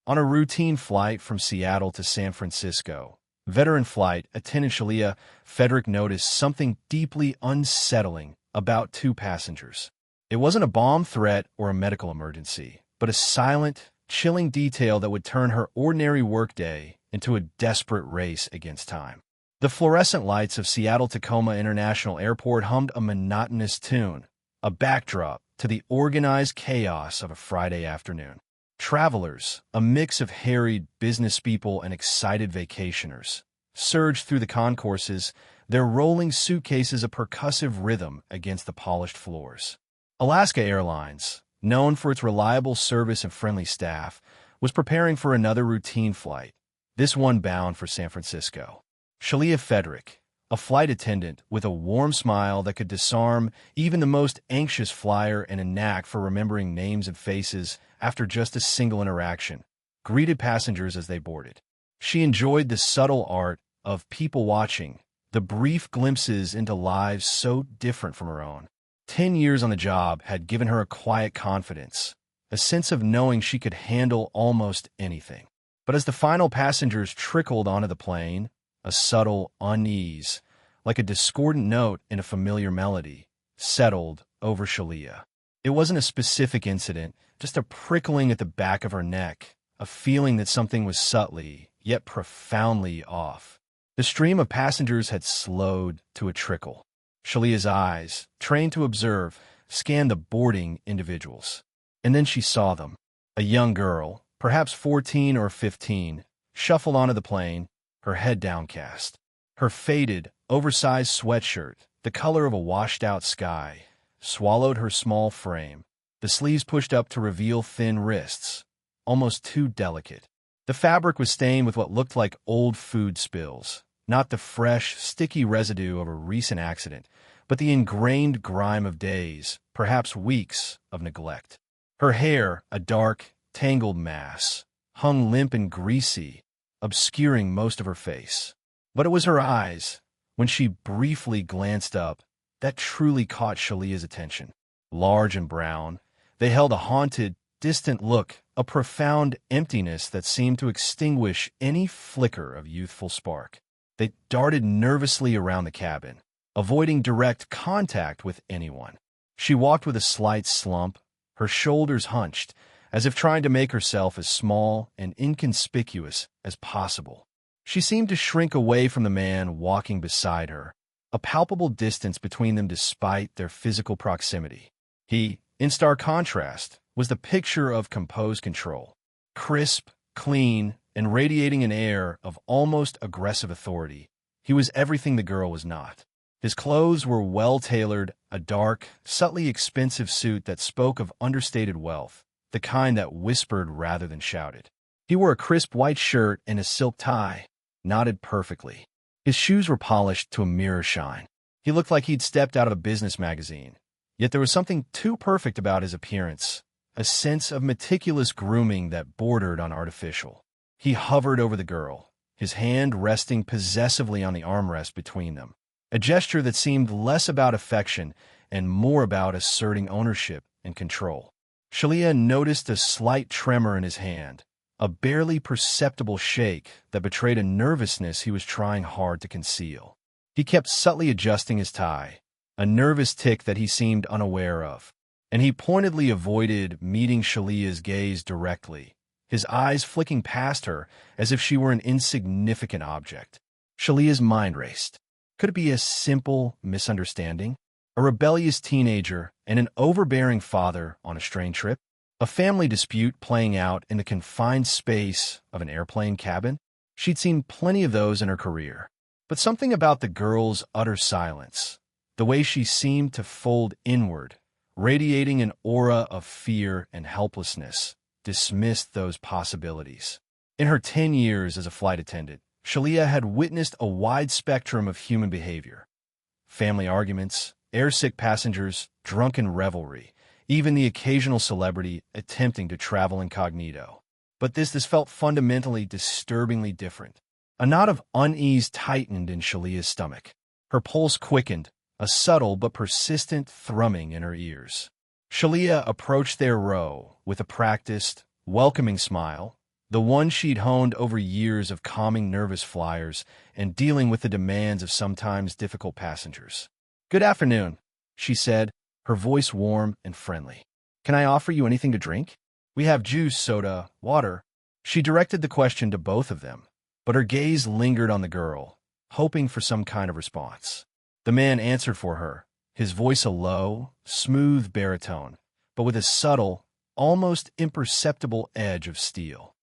On a routine flight from Seattle to San Francisco, veteran flight attendant Shelia Fedrick noticed something deeply unsettling about two passengers. It wasn't a bomb threat or a medical emergency, but a silent, chilling detail that would turn her ordinary workday into a desperate race against time. The fluorescent lights of Seattle-Tacoma International Airport hummed a monotonous tune, a backdrop to the organized chaos of a Friday afternoon. Travelers, a mix of harried business people and excited vacationers, surged through the concourses, their rolling suitcases a percussive rhythm against the polished floors. Alaska Airlines, known for its reliable service and friendly staff, was preparing for another routine flight, this one bound for San Francisco. Shelia Fedrick, a flight attendant with a warm smile that could disarm even the most anxious flyer and a knack for remembering names and faces after just a single interaction, greeted passengers as they boarded. She enjoyed the subtle art of people watching, the brief glimpses into lives so different from her own. 10 years on the job had given her a quiet confidence, a sense of knowing she could handle almost anything. But as the final passengers trickled onto the plane, a subtle unease, like a discordant note in a familiar melody, settled over Shelia. It wasn't a specific incident, just a prickling at the back of her neck, a feeling that something was subtly, yet profoundly off. The stream of passengers had slowed to a trickle. Shelia's eyes, trained to observe, scanned the boarding individuals. And then she saw them. A young girl, perhaps 14 or 15, shuffled onto the plane, her head downcast. Her faded, oversized sweatshirt, the color of a washed-out sky, swallowed her small frame, the sleeves pushed up to reveal thin wrists, almost too delicate. The fabric was stained with what looked like old food spills, not the fresh, sticky residue of a recent accident, but the ingrained grime of days, perhaps weeks, of neglect. Her hair, a dark, tangled mass, hung limp and greasy, obscuring most of her face. But it was her eyes, when she briefly glanced up, that truly caught Shelia's attention. Large and brown, they held a haunted, distant look, a profound emptiness that seemed to extinguish any flicker of youthful spark. They darted nervously around the cabin, avoiding direct contact with anyone. She walked with a slight slump, her shoulders hunched, as if trying to make herself as small and inconspicuous as possible. She seemed to shrink away from the man walking beside her, a palpable distance between them despite their physical proximity. He, in stark contrast, was the picture of composed control, crisp, clean, and radiating an air of almost aggressive authority. He was everything the girl was not. His clothes were well-tailored, a dark, subtly expensive suit that spoke of understated wealth, the kind that whispered rather than shouted. He wore a crisp white shirt and a silk tie, knotted perfectly. His shoes were polished to a mirror shine. He looked like he'd stepped out of a business magazine. Yet there was something too perfect about his appearance, a sense of meticulous grooming that bordered on artificial. He hovered over the girl, his hand resting possessively on the armrest between them, a gesture that seemed less about affection and more about asserting ownership and control. Shelia noticed a slight tremor in his hand, a barely perceptible shake that betrayed a nervousness he was trying hard to conceal. He kept subtly adjusting his tie, a nervous tic that he seemed unaware of, and he pointedly avoided meeting Shelia's gaze directly, his eyes flicking past her as if she were an insignificant object. Shelia's mind raced. Could it be a simple misunderstanding? A rebellious teenager and an overbearing father on a strange trip? A family dispute playing out in the confined space of an airplane cabin? She'd seen plenty of those in her career. But something about the girl's utter silence, the way she seemed to fold inward, radiating an aura of fear and helplessness, dismissed those possibilities. In her 10 years as a flight attendant, Shelia had witnessed a wide spectrum of human behavior. Family arguments, airsick passengers, drunken revelry, even the occasional celebrity attempting to travel incognito. But this felt fundamentally disturbingly different. A knot of unease tightened in Shelia's stomach. Her pulse quickened, a subtle but persistent thrumming in her ears. Shelia approached their row with a practiced, welcoming smile, the one she'd honed over years of calming nervous flyers and dealing with the demands of sometimes difficult passengers. "Good afternoon," she said, her voice warm and friendly. "Can I offer you anything to drink? We have juice, soda, water." She directed the question to both of them, but her gaze lingered on the girl, hoping for some kind of response. The man answered for her, his voice a low, smooth baritone, but with a subtle, almost imperceptible edge of steel.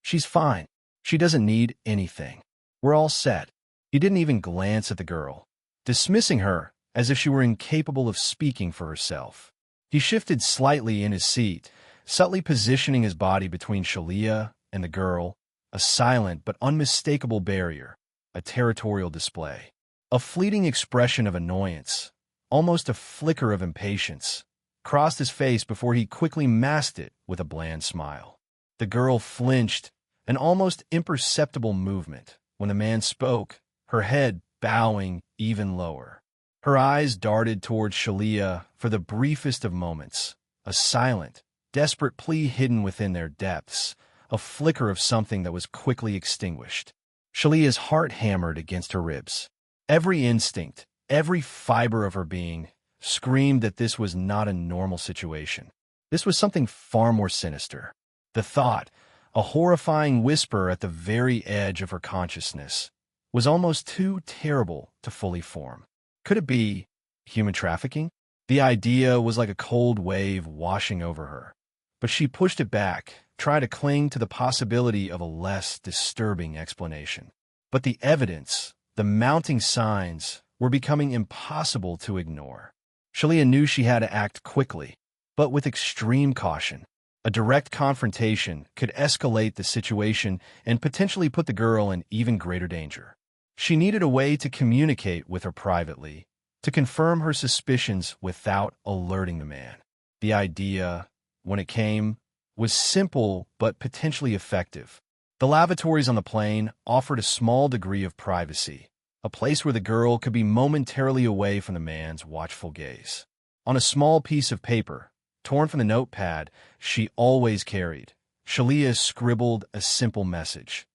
"She's fine. She doesn't need anything. We're all set." He didn't even glance at the girl, dismissing her as if she were incapable of speaking for herself. He shifted slightly in his seat, subtly positioning his body between Shelia and the girl, a silent but unmistakable barrier, a territorial display. A fleeting expression of annoyance, almost a flicker of impatience, crossed his face before he quickly masked it with a bland smile. The girl flinched, an almost imperceptible movement, when the man spoke, her head bowing even lower. Her eyes darted towards Shelia for the briefest of moments, a silent, desperate plea hidden within their depths, a flicker of something that was quickly extinguished. Shelia's heart hammered against her ribs. Every instinct, every fiber of her being, screamed that this was not a normal situation. This was something far more sinister. The thought, a horrifying whisper at the very edge of her consciousness, was almost too terrible to fully form. Could it be human trafficking? The idea was like a cold wave washing over her. But she pushed it back, tried to cling to the possibility of a less disturbing explanation. But the evidence, the mounting signs, were becoming impossible to ignore. Shelia knew she had to act quickly, but with extreme caution. A direct confrontation could escalate the situation and potentially put the girl in even greater danger. She needed a way to communicate with her privately, to confirm her suspicions without alerting the man. The idea, when it came, was simple but potentially effective. The lavatories on the plane offered a small degree of privacy, a place where the girl could be momentarily away from the man's watchful gaze. On a small piece of paper, torn from the notepad she always carried, Shelia scribbled a simple message.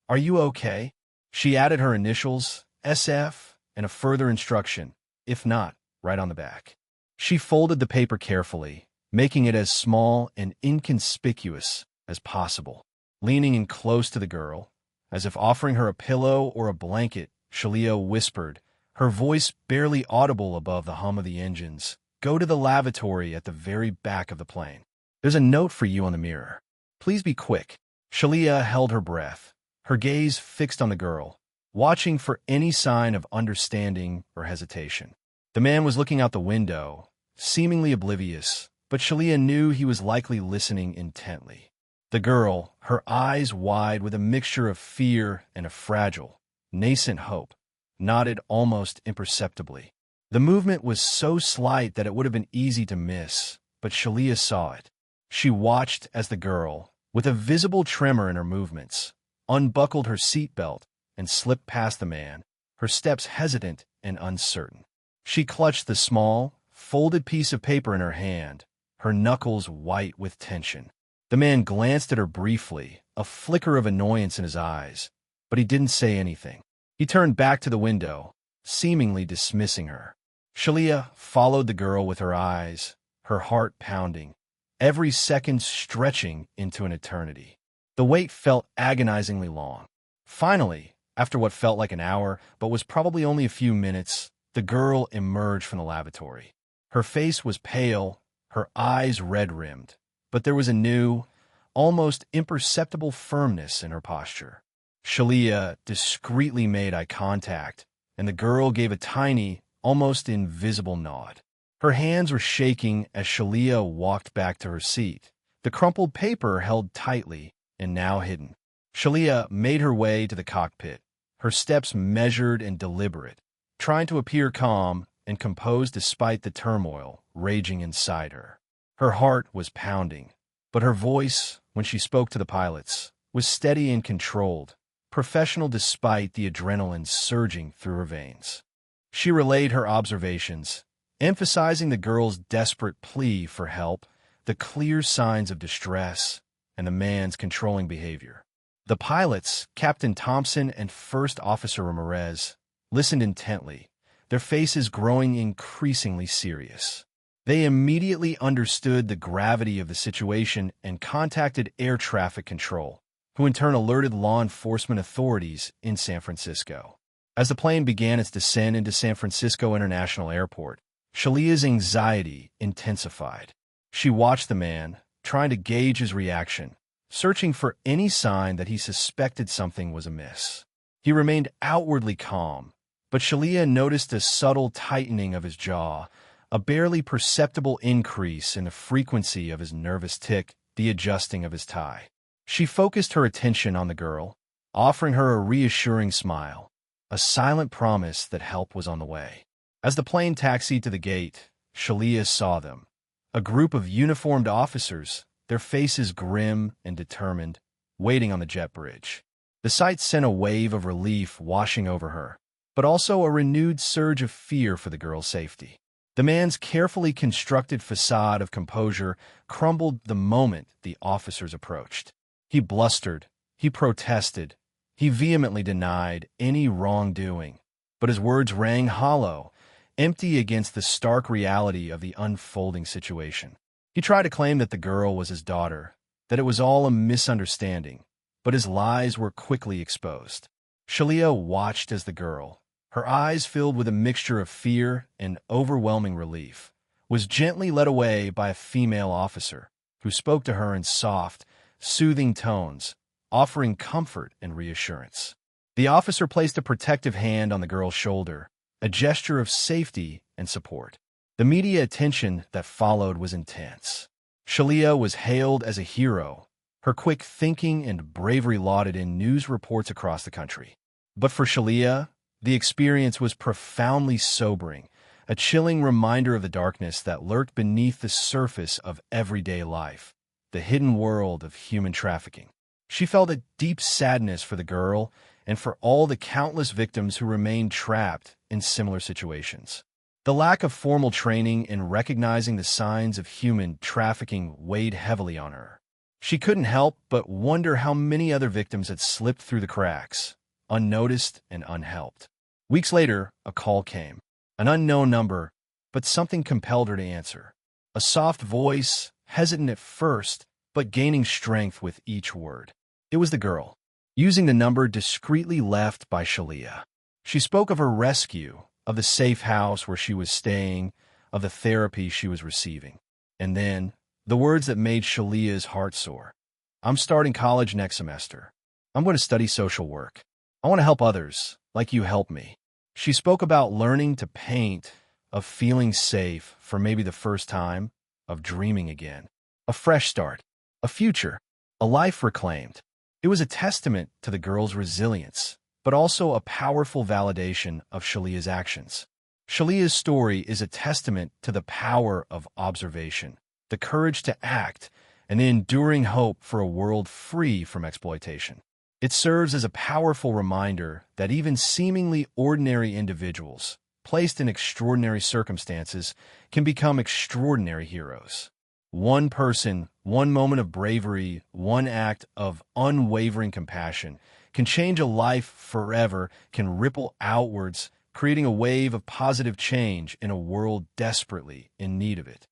"Are you okay?" She added her initials, SF, and a further instruction, "If not," right on the back. She folded the paper carefully, making it as small and inconspicuous as possible. Leaning in close to the girl, as if offering her a pillow or a blanket, Shelia whispered, her voice barely audible above the hum of the engines, "Go to the lavatory at the very back of the plane. There's a note for you on the mirror. Please be quick." Shelia held her breath, her gaze fixed on the girl, watching for any sign of understanding or hesitation. The man was looking out the window, seemingly oblivious, but Shelia knew he was likely listening intently. The girl, her eyes wide with a mixture of fear and a fragile, nascent hope, nodded almost imperceptibly. The movement was so slight that it would have been easy to miss, but Shelia saw it. She watched as the girl, with a visible tremor in her movements, unbuckled her seatbelt and slipped past the man, her steps hesitant and uncertain. She clutched the small, folded piece of paper in her hand, her knuckles white with tension. The man glanced at her briefly, a flicker of annoyance in his eyes, but he didn't say anything. He turned back to the window, seemingly dismissing her. Shelia followed the girl with her eyes, her heart pounding, every second stretching into an eternity. The wait felt agonizingly long. Finally, after what felt like an hour, but was probably only a few minutes, the girl emerged from the lavatory. Her face was pale, her eyes red-rimmed, but there was a new, almost imperceptible firmness in her posture. Shelia discreetly made eye contact, and the girl gave a tiny, almost invisible nod. Her hands were shaking as Shelia walked back to her seat, the crumpled paper held tightly and now hidden. Shelia made her way to the cockpit, her steps measured and deliberate, trying to appear calm and composed despite the turmoil raging inside her. Her heart was pounding, but her voice, when she spoke to the pilots, was steady and controlled, professional despite the adrenaline surging through her veins. She relayed her observations, emphasizing the girl's desperate plea for help, the clear signs of distress, and the man's controlling behavior. The pilots, Captain Thompson and First Officer Ramirez, listened intently, their faces growing increasingly serious. They immediately understood the gravity of the situation and contacted air traffic control, who in turn alerted law enforcement authorities in San Francisco. As the plane began its descent into San Francisco International Airport, Shelia's anxiety intensified. She watched the man, trying to gauge his reaction, searching for any sign that he suspected something was amiss. He remained outwardly calm, but Shelia noticed a subtle tightening of his jaw, a barely perceptible increase in the frequency of his nervous tic, the adjusting of his tie. She focused her attention on the girl, offering her a reassuring smile, a silent promise that help was on the way. As the plane taxied to the gate, Shelia saw them, a group of uniformed officers, their faces grim and determined, waiting on the jet bridge. The sight sent a wave of relief washing over her, but also a renewed surge of fear for the girl's safety. The man's carefully constructed facade of composure crumbled the moment the officers approached. He blustered, he protested, he vehemently denied any wrongdoing, but his words rang hollow, empty against the stark reality of the unfolding situation. He tried to claim that the girl was his daughter, that it was all a misunderstanding, but his lies were quickly exposed. Shelia watched as the girl, her eyes filled with a mixture of fear and overwhelming relief, was gently led away by a female officer who spoke to her in soft, soothing tones, offering comfort and reassurance. The officer placed a protective hand on the girl's shoulder, a gesture of safety and support. The media attention that followed was intense. Shelia was hailed as a hero, her quick thinking and bravery lauded in news reports across the country. But for Shelia, the experience was profoundly sobering, a chilling reminder of the darkness that lurked beneath the surface of everyday life, the hidden world of human trafficking. She felt a deep sadness for the girl and for all the countless victims who remained trapped in similar situations. The lack of formal training in recognizing the signs of human trafficking weighed heavily on her. She couldn't help but wonder how many other victims had slipped through the cracks, unnoticed and unhelped. Weeks later, a call came. An unknown number, but something compelled her to answer. A soft voice, hesitant at first, but gaining strength with each word. It was the girl, using the number discreetly left by Shelia. She spoke of her rescue, of the safe house where she was staying, of the therapy she was receiving. And then, the words that made Shelia's heart soar. I'm starting college next semester. I'm going to study social work. I want to help others, like you helped me. She spoke about learning to paint, of feeling safe for maybe the first time, of dreaming again. A fresh start, a future, a life reclaimed. It was a testament to the girl's resilience, but also a powerful validation of Shelia's actions. Shelia's story is a testament to the power of observation, the courage to act, and the enduring hope for a world free from exploitation. It serves as a powerful reminder that even seemingly ordinary individuals, placed in extraordinary circumstances, can become extraordinary heroes. One person, one moment of bravery, one act of unwavering compassion can change a life forever, can ripple outwards, creating a wave of positive change in a world desperately in need of it.